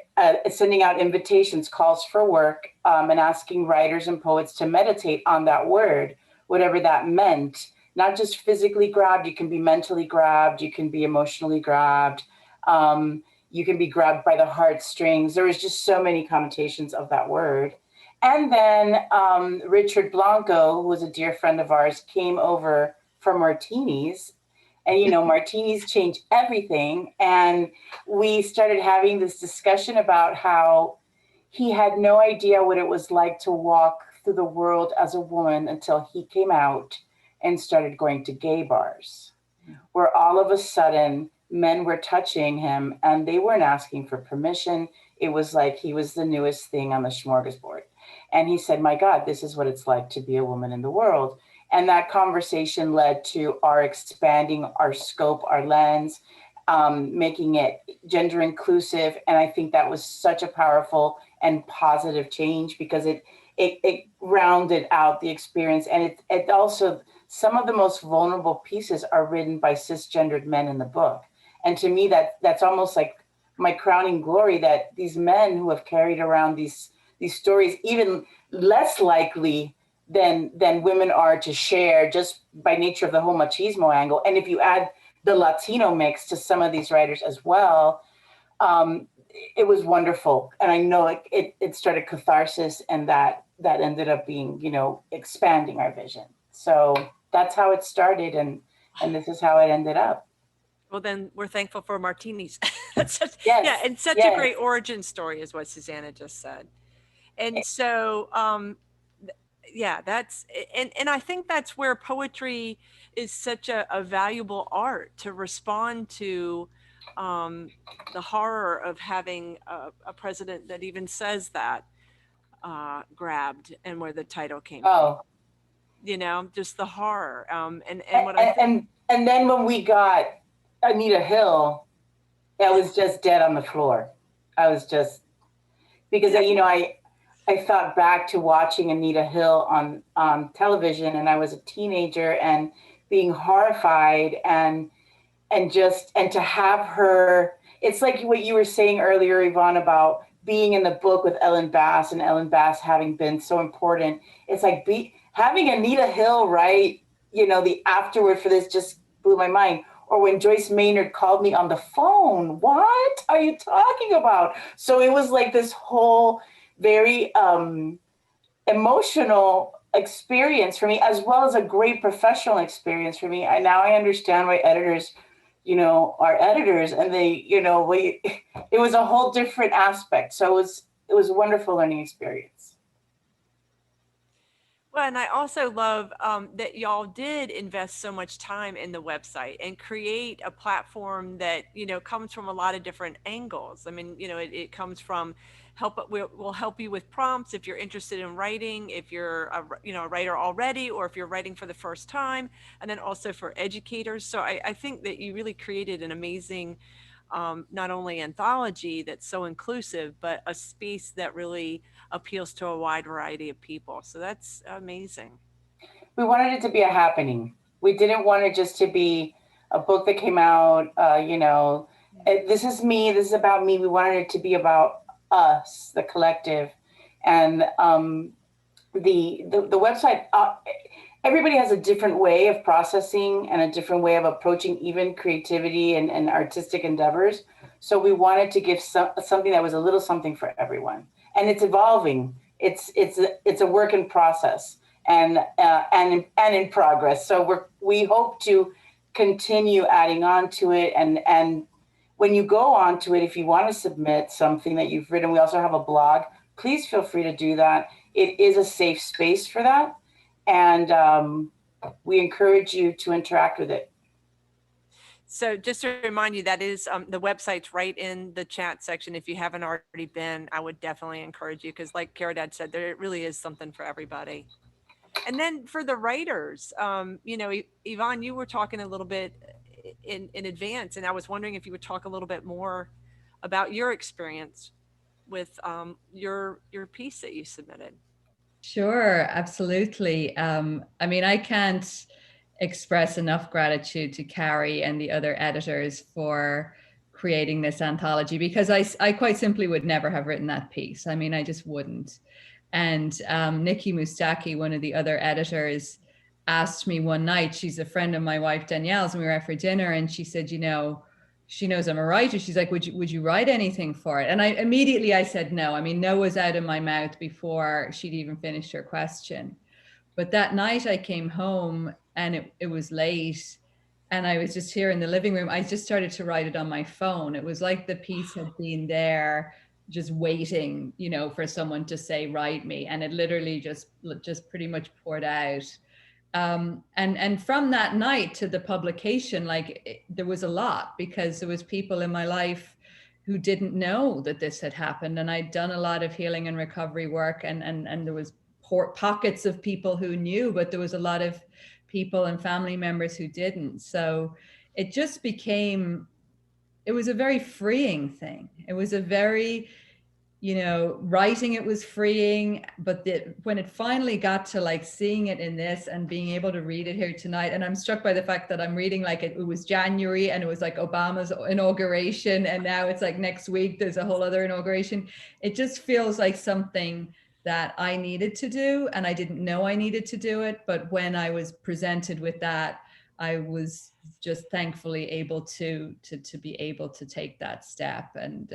sending out invitations, calls for work, and asking writers and poets to meditate on that word, whatever that meant. Not just physically grabbed, you can be mentally grabbed, you can be emotionally grabbed, you can be grabbed by the heartstrings. There was just so many connotations of that word. And then Richard Blanco, who was a dear friend of ours, came over for martinis. And, martinis change everything. And we started having this discussion about how he had no idea what it was like to walk through the world as a woman until he came out and started going to gay bars, where all of a sudden men were touching him and they weren't asking for permission. It was like he was the newest thing on the smorgasbord. And he said, my God, this is what it's like to be a woman in the world. And that conversation led to our expanding our scope, our lens, making it gender inclusive. And I think that was such a powerful and positive change, because it rounded out the experience. And it also, some of the most vulnerable pieces are written by cisgendered men in the book. And to me, that's almost like my crowning glory, that these men who have carried around these stories, even less likely than women are to share, just by nature of the whole machismo angle. And if you add the Latino mix to some of these writers as well, it was wonderful. And I know it started catharsis, and that ended up being, expanding our vision. So that's how it started, and this is how it ended up. Well, then we're thankful for martinis. That's such, Yes, yeah, and such yes. a great origin story is what Susanna just said. And so, yeah, that's, and I think that's where poetry is such a valuable art, to respond to the horror of having a president that even says that, grabbed, and where the title came from. Just the horror. And what I think. And then when we got Anita Hill, I was just dead on the floor. I was just, because I thought back to watching Anita Hill on television, and I was a teenager and being horrified and to have her, it's like what you were saying earlier, Yvonne, about being in the book with Ellen Bass and Ellen Bass having been so important. It's like having Anita Hill write, the afterword for this just blew my mind. Or when Joyce Maynard called me on the phone, what are you talking about? So it was like this whole very emotional experience for me, as well as a great professional experience for me. And now I understand why editors, are editors, and they, it was a whole different aspect. So it was a wonderful learning experience. Well, and I also love that y'all did invest so much time in the website and create a platform that, comes from a lot of different angles. I mean, it comes from we'll help you with prompts if you're interested in writing, if you're a writer already, or if you're writing for the first time, and then also for educators. So I think that you really created an amazing not only anthology that's so inclusive, but a space that really appeals to a wide variety of people. So that's amazing. We wanted it to be a happening. We didn't want it just to be a book that came out, this is me, this is about me. We wanted it to be about us, the collective. And the website, everybody has a different way of processing and a different way of approaching even creativity and artistic endeavors. So we wanted to give something that was a little something for everyone. And it's evolving. It's a work in process and in progress. So we hope to continue adding on to it. And when you go on to it, if you want to submit something that you've written, we also have a blog. Please feel free to do that. It is a safe space for that. And we encourage you to interact with it. So just to remind you, that is the website's right in the chat section. If you haven't already been, I would definitely encourage you, because like Caridad said, there really is something for everybody. And then for the writers, Yvonne, you were talking a little bit in advance, and I was wondering if you would talk a little bit more about your experience with your piece that you submitted. Sure, absolutely. I mean, I can't express enough gratitude to Carrie and the other editors for creating this anthology, because I quite simply would never have written that piece. I mean, I just wouldn't. And Nikki Moustaki, one of the other editors, asked me one night, she's a friend of my wife Danielle's, and we were out for dinner, and she said, she knows I'm a writer. She's like, would you write anything for it? And I said no. I mean, no was out of my mouth before she'd even finished her question. But that night I came home and it was late, and I was just here in the living room. I just started to write it on my phone. It was like the piece had been there just waiting, for someone to say, write me. And it literally just pretty much poured out. And from that night to the publication, there was a lot, because there was people in my life who didn't know that this had happened. And I'd done a lot of healing and recovery work, and there was pockets of people who knew, but there was a lot of people and family members who didn't. So it just became, it was a very freeing thing. It was a very, writing it was freeing, but when it finally got to seeing it in this and being able to read it here tonight, and I'm struck by the fact that I'm reading it was January, and it was Obama's inauguration, and now it's next week there's a whole other inauguration. It just feels like something that I needed to do, and I didn't know I needed to do it, but when I was presented with that, I was just thankfully able to be able to take that step. And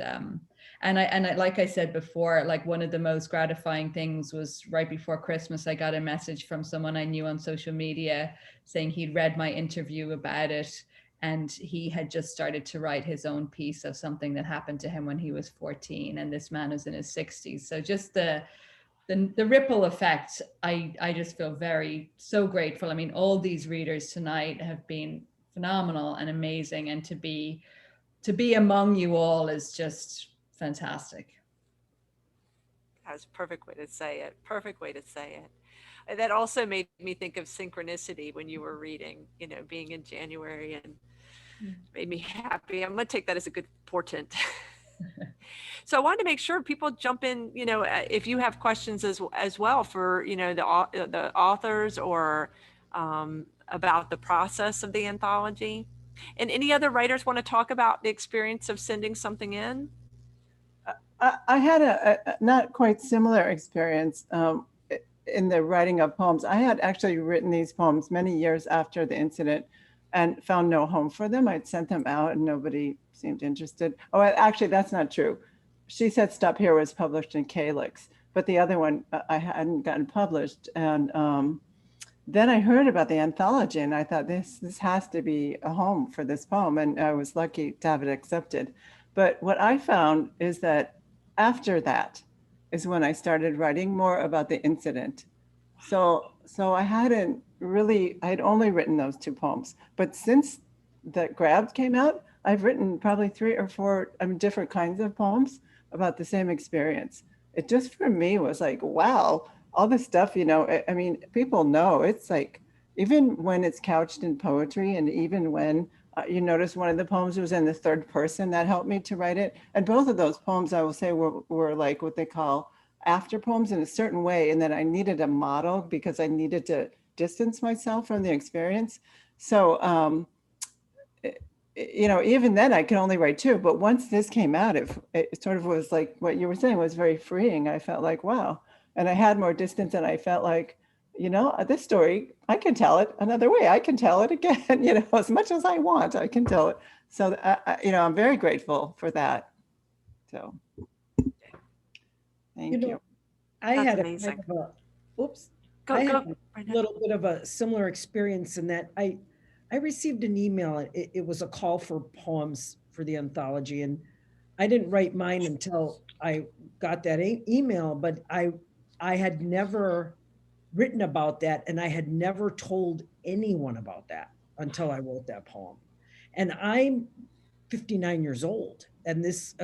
I, like I said before, one of the most gratifying things was right before Christmas, I got a message from someone I knew on social media saying he'd read my interview about it, and he had just started to write his own piece of something that happened to him when he was 14, and this man is in his 60s. So just the ripple effect, I just feel so grateful. I mean, all these readers tonight have been phenomenal and amazing, and to be among you all is just fantastic. That's a perfect way to say it. Perfect way to say it. That also made me think of synchronicity when you were reading, being in January and Made me happy. I'm going to take that as a good portent. So I wanted to make sure people jump in, if you have questions as well for, the authors or about the process of the anthology. And any other writers want to talk about the experience of sending something in? I had a not quite similar experience in the writing of poems. I had actually written these poems many years after the incident and found no home for them. I'd sent them out and nobody seemed interested. Oh, actually, that's not true. She Said Stop Here was published in Calyx, but the other one I hadn't gotten published. And then I heard about the anthology and I thought this has to be a home for this poem. And I was lucky to have it accepted. But what I found is that after that is when I started writing more about the incident. So I hadn't really, I'd only written those 2 poems. But since the Grabbed came out, I've written probably 3 or 4 different kinds of poems about the same experience. It just for me was like, wow, all this stuff, people know it's like, even when it's couched in poetry and even when you notice one of the poems was in the 3rd person, that helped me to write it. And both of those poems, I will say, were like what they call after poems in a certain way. And then I needed a model because I needed to distance myself from the experience. So, even then I could only write 2. But once this came out, it sort of was like what you were saying was very freeing. I felt like, wow. And I had more distance and I felt like, this story, I can tell it another way. I can tell it again, as much as I want, I can tell it. So, I'm very grateful for that. So, thank you. I That's had amazing. I had a little bit of a similar experience in that I received an email. It was a call for poems for the anthology. And I didn't write mine until I got that email, but I had never written about that. And I had never told anyone about that until I wrote that poem. And I'm 59 years old. And this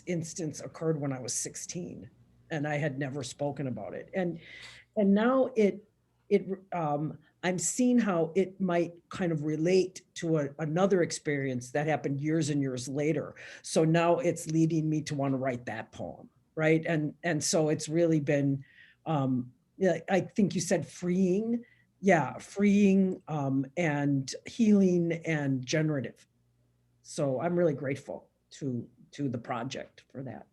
instance occurred when I was 16 and I had never spoken about it. And now I'm seeing how it might kind of relate to another experience that happened years and years later. So now it's leading me to want to write that poem, right? And so it's really been, I think you said freeing, and healing and generative. So I'm really grateful to the project for that.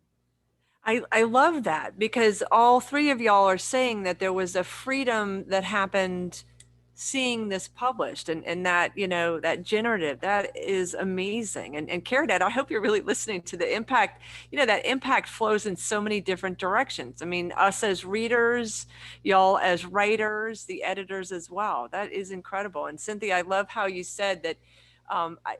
I love that because all 3 of y'all are saying that there was a freedom that happened seeing this published and that, that generative, that is amazing. And Caridad, I hope you're really listening to the impact, that impact flows in so many different directions. I mean, us as readers, y'all as writers, the editors as well. That is incredible. And Cynthia, I love how you said that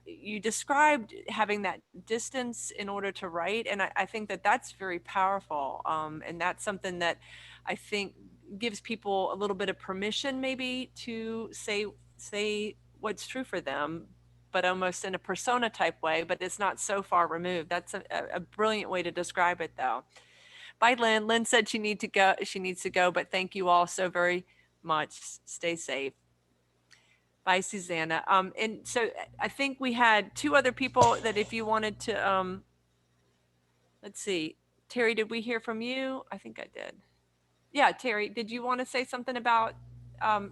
you described having that distance in order to write. And I think that that's very powerful. And that's something that I think gives people a little bit of permission maybe to say what's true for them, but almost in a persona type way, but it's not so far removed. That's a brilliant way to describe it though. Bye, Lynn. Lynn said she needs to go, but thank you all so very much. Stay safe. Bye, Susanna. And so I think we had 2 other people that if you wanted to, let's see, Terry, did we hear from you? I think I did. Yeah, Terry, did you want to say something about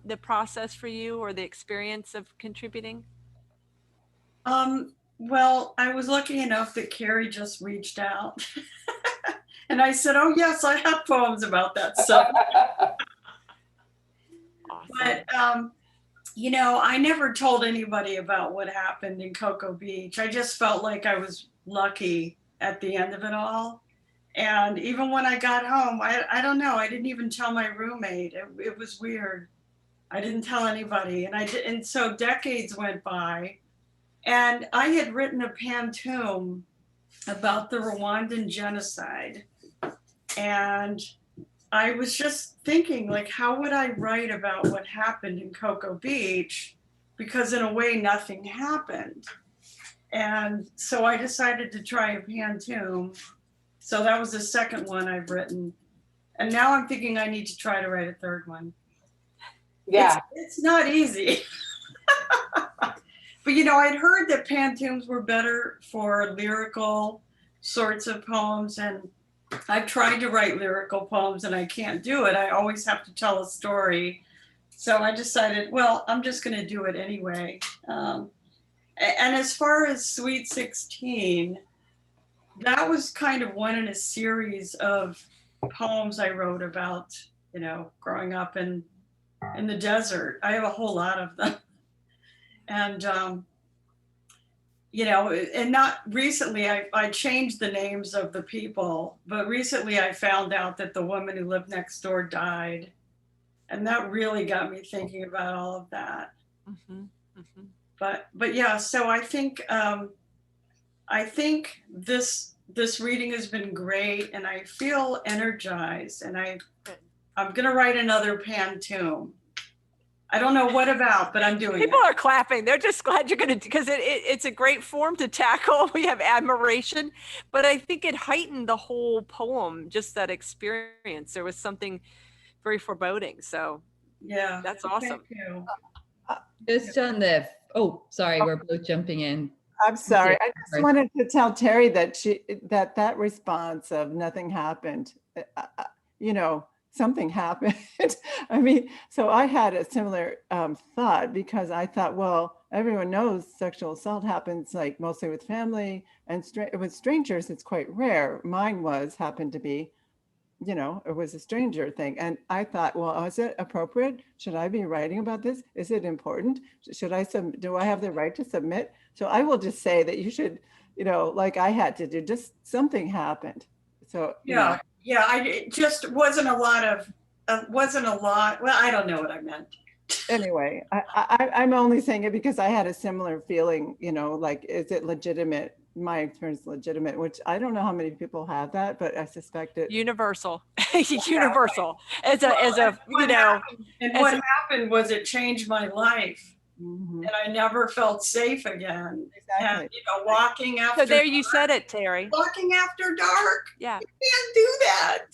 the process for you or the experience of contributing? Well, I was lucky enough that Carrie just reached out. And I said, oh, yes, I have poems about that stuff. Awesome. But, I never told anybody about what happened in Cocoa Beach. I just felt like I was lucky at the end of it all. And even when I got home, I don't know, I didn't even tell my roommate. It was weird. I didn't tell anybody. And so decades went by. And I had written a pantoum about the Rwandan genocide. And I was just thinking, like, how would I write about what happened in Cocoa Beach? Because in a way, nothing happened. And so I decided to try a pantoum. So that was the second one I've written. And now I'm thinking I need to try to write a 3rd one. Yeah. It's not easy. But I'd heard that pantoums were better for lyrical sorts of poems, and I've tried to write lyrical poems and I can't do it. I always have to tell a story. So I decided, well, I'm just going to do it anyway. And as far as Sweet 16, that was kind of one in a series of poems I wrote about, growing up in the desert. I have a whole lot of them. And, and not recently, I changed the names of the people, but recently I found out that the woman who lived next door died. And that really got me thinking about all of that. Mm-hmm. Mm-hmm. But yeah, so I think this reading has been great, and I feel energized, and I'm gonna write another pantoum. I don't know what about, but I'm doing People it. are clapping. They're just glad you're going to, because it's a great form to tackle. We have admiration, but I think it heightened the whole poem, just that experience. There was something very foreboding. So Yeah, that's awesome. Thank you. Just on the, sorry, we're both jumping in. I'm sorry. I just wanted to tell Terry that that response of nothing happened, something happened. I mean, so I had a similar thought, because I thought, well, everyone knows sexual assault happens like mostly with family, and with strangers, it's quite rare. Mine happened to be, it was a stranger thing. And I thought, well, is it appropriate? Should I be writing about this? Is it important? Do I have the right to submit? So I will just say that you should, like I had to do, just something happened. So, Yeah, it just wasn't a lot, well, I don't know what I meant. Anyway, I'm only saying it because I had a similar feeling, like, is it legitimate? My experience legitimate, which I don't know how many people have that, but I suspect it. Universal. Universal. What happened was it changed my life. Mm-hmm. And I never felt safe again. Exactly. And, walking after So there you said it, Terry. Walking after dark. Yeah. You can't do that.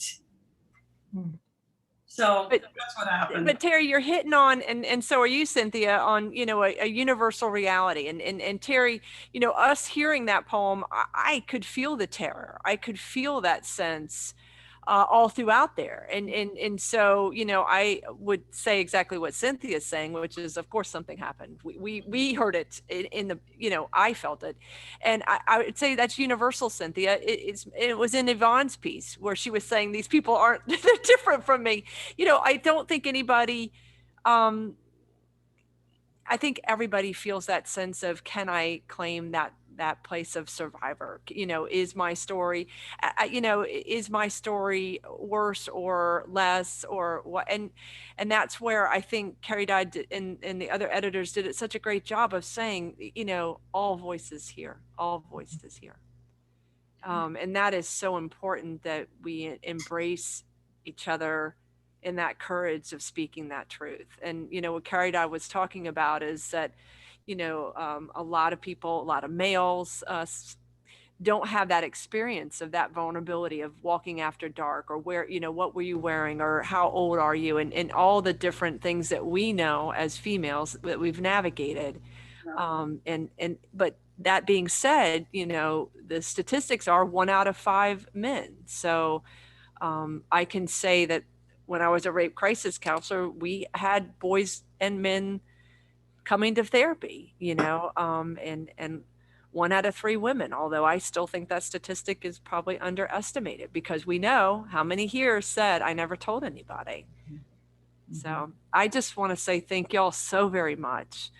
So that's what happened. But Terry, you're hitting on, and so are you, Cynthia, on, a universal reality. And Terry, us hearing that poem, I could feel the terror. I could feel that sense all throughout there. And so, I would say exactly what Cynthia's saying, which is, of course, something happened. We heard it in the, I felt it. And I would say that's universal, Cynthia. It was in Yvonne's piece where she was saying, these people aren't, they're different from me. I don't think anybody, I think everybody feels that sense of, can I claim that place of survivor? Is my story, is my story worse or less or what? And that's where I think Caridad and the other editors did such a great job of saying, all voices here, all voices here. And that is so important, that we embrace each other in that courage of speaking that truth. And, what Caridad was talking about is that, a lot of people, a lot of males don't have that experience of that vulnerability of walking after dark, or where, what were you wearing, or how old are you, and all the different things that we know as females that we've navigated. But that being said, the statistics are 1 out of 5 men. So I can say that when I was a rape crisis counselor, we had boys and men coming to therapy, and 1 out of 3 women, although I still think that statistic is probably underestimated, because we know how many here said, I never told anybody. Mm-hmm. So I just want to say thank y'all so very much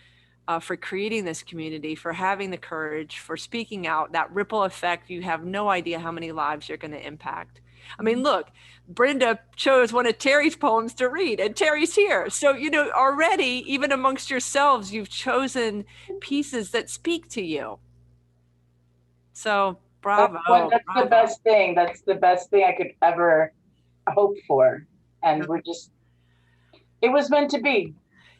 for creating this community, for having the courage, for speaking out. That ripple effect, you have no idea how many lives you're going to impact. I mean, look, Brenda chose one of Terry's poems to read, and Terry's here. So, already, even amongst yourselves, you've chosen pieces that speak to you. So, bravo. That's bravo. the best thing. That's the best thing I could ever hope for. And it was meant to be.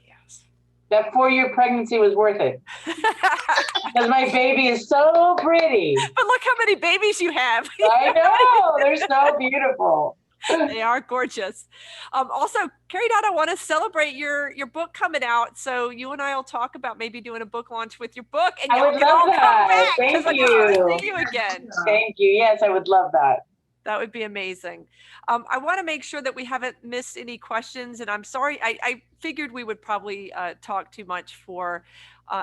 Yes. That 4-year pregnancy was worth it. Because my baby is so pretty. But look how many babies you have. I know, they're so beautiful. They are gorgeous. Also, Caridad, I want to celebrate your book coming out. So you and I will talk about maybe doing a book launch with your book, and I y'all would can love all come that. back Thank because I get to you. see you again. Thank you. Yes, I would love that. That would be amazing. I want to make sure that we haven't missed any questions, and I'm sorry. I figured we would probably talk too much for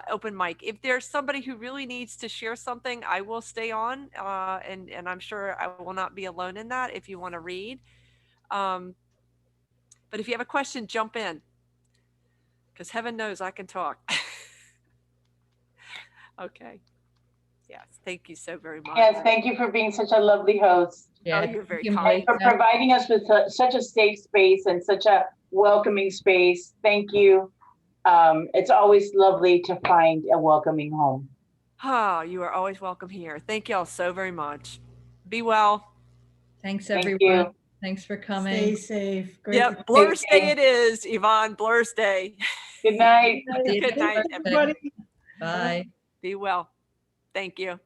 open mic. If there's somebody who really needs to share something, I will stay on, and I'm sure I will not be alone in that if you want to read. But if you have a question, jump in, because heaven knows I can talk. Okay. Yes. Thank you so very much. Yes, thank you for being such a lovely host. Oh, you're very thank you, kind. And for Malika. providing us with such a safe space and such a welcoming space. Thank you. It's always lovely to find a welcoming home. Oh, you are always welcome here. Thank y'all so very much. Be well. Thanks, Thank everyone. you. Thanks for Stay coming. safe. Great. Yep. Blur's Day it is, Yvonne. Blur's Day. Good night. See you Good next night, Thursday. everybody. Bye. Be well. Thank you.